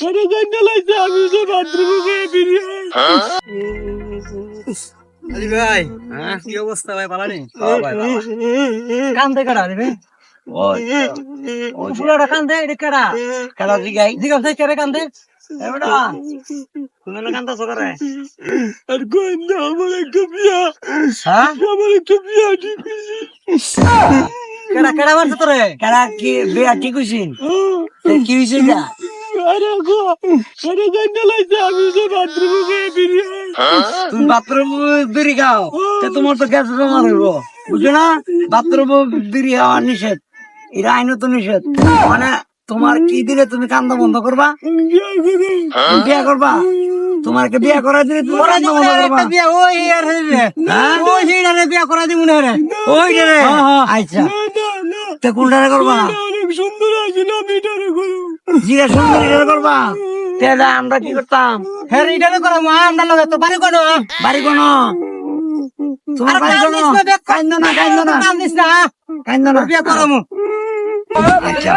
আরে জানা লাগছে আমি যে বাথরুমে গিয়ে বেরিয়ে আলি ভাই কি অবস্থা ভাই ভালো নেই কান্দে কারা রে ভাই ওই পুরাটা কান্দে এটা কারা কারা জিগাই জিগাই কেরে কান্দে এবারে তুমি না কান্দা সকারে আর গোয়েন্দা আমার একটা বিয়া হ্যাঁ আমার একটা বিয়া ঠিক কেডা কেডা মারছ তোরে কেডা কি বিয়া ঠিক হইছিস কি হইছে এটা আরে গো আরে জানা লাগছে আমি যে বাথরুমে গিয়ে বেরিয়ে তুমি বাথরুম বিড়ি খাও তে তোমার তো গ্যাস জমা হইব বুঝছো না বাথরুম বিড়ি খাওয়া নিষেধ এটা আইন তো নিষেধ মানে তোমার কি দিলে তুমি কান্দা বন্ধ করবা বিয়া করে বিয়া করবা তোমার কে বিয়া করা দিলে তুমি কান্দা বন্ধ করবা বিয়া ওই আর রে ওই হিড়ারে বিয়া করা দিমু না রে ওই রে আচ্ছা না না তে কোনটারে করবা অনেক সুন্দর আছে না আমি এটারে করব জিরা সুন্দর এটারে করবা তেলা আমরা কি করতাম হ্যাঁ এটারে করা মা আমরা লগে তো বাড়ি কোন তোমার বাড়ি কোন কান্দ না কান্দ না বিয়া করামু আচ্ছা